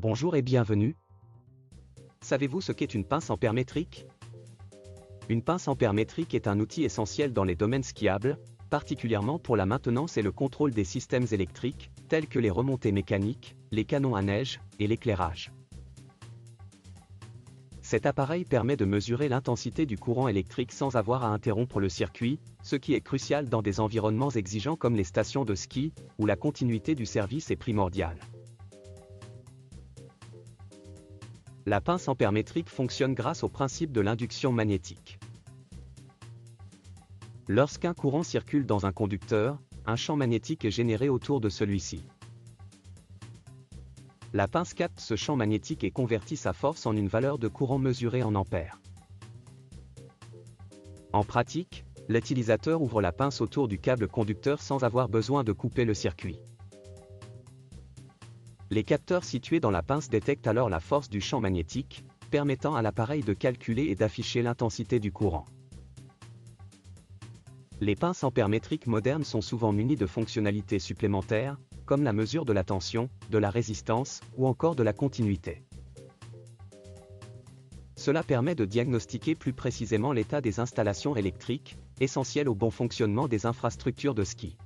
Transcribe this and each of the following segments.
Bonjour et bienvenue. Savez-vous ce qu'est une pince ampère métrique? Une pince ampère métrique est un outil essentiel dans les domaines skiables, particulièrement pour la maintenance et le contrôle des systèmes électriques, tels que les remontées mécaniques, les canons à neige et l'éclairage. Cet appareil permet de mesurer l'intensité du courant électrique sans avoir à interrompre le circuit, ce qui est crucial dans des environnements exigeants comme les stations de ski, où la continuité du service est primordiale. La pince ampère métrique fonctionne grâce au principe de l'induction magnétique. Lorsqu'un courant circule dans un conducteur, un champ magnétique est généré autour de celui-ci. La pince capte ce champ magnétique et convertit sa force en une valeur de courant mesurée en ampères. En pratique, l'utilisateur ouvre la pince autour du câble conducteur sans avoir besoin de couper le circuit. Les capteurs situés dans la pince détectent alors la force du champ magnétique, permettant à l'appareil de calculer et d'afficher l'intensité du courant. Les pinces ampères métriques modernes sont souvent munies de fonctionnalités supplémentaires, comme la mesure de la tension, de la résistance, ou encore de la continuité. Cela permet de diagnostiquer plus précisément l'état des installations électriques, essentielles au bon fonctionnement des infrastructures de ski.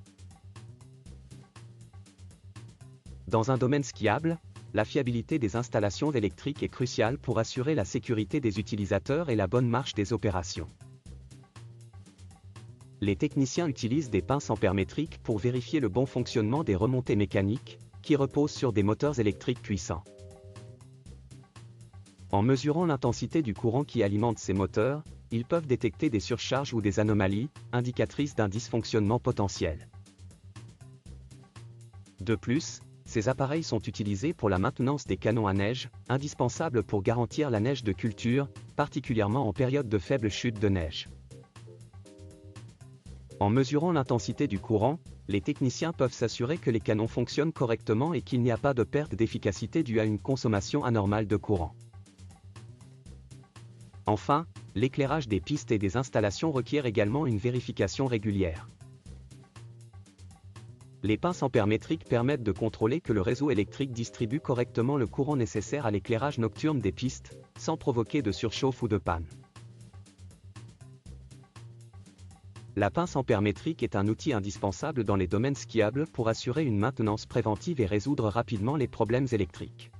Dans un domaine skiable, la fiabilité des installations électriques est cruciale pour assurer la sécurité des utilisateurs et la bonne marche des opérations. Les techniciens utilisent des pinces ampères métriques pour vérifier le bon fonctionnement des remontées mécaniques, qui reposent sur des moteurs électriques puissants. En mesurant l'intensité du courant qui alimente ces moteurs, ils peuvent détecter des surcharges ou des anomalies, indicatrices d'un dysfonctionnement potentiel. De plus, ces appareils sont utilisés pour la maintenance des canons à neige, indispensables pour garantir la neige de culture, particulièrement en période de faible chute de neige. En mesurant l'intensité du courant, les techniciens peuvent s'assurer que les canons fonctionnent correctement et qu'il n'y a pas de perte d'efficacité due à une consommation anormale de courant. Enfin, l'éclairage des pistes et des installations requiert également une vérification régulière. Les pinces ampères métriques permettent de contrôler que le réseau électrique distribue correctement le courant nécessaire à l'éclairage nocturne des pistes, sans provoquer de surchauffe ou de panne. La pince ampère métrique est un outil indispensable dans les domaines skiables pour assurer une maintenance préventive et résoudre rapidement les problèmes électriques.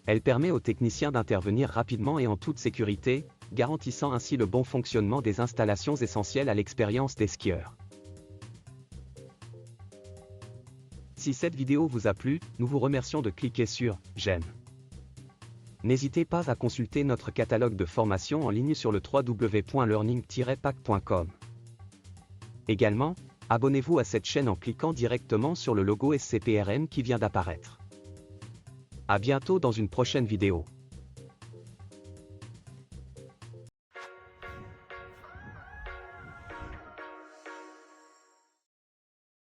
Elle permet aux techniciens d'intervenir rapidement et en toute sécurité, garantissant ainsi le bon fonctionnement des installations essentielles à l'expérience des skieurs. Si cette vidéo vous a plu, nous vous remercions de cliquer sur « J'aime ». N'hésitez pas à consulter notre catalogue de formations en ligne sur le www.learning-pack.com. Également, abonnez-vous à cette chaîne en cliquant directement sur le logo SCPRM qui vient d'apparaître. À bientôt dans une prochaine vidéo.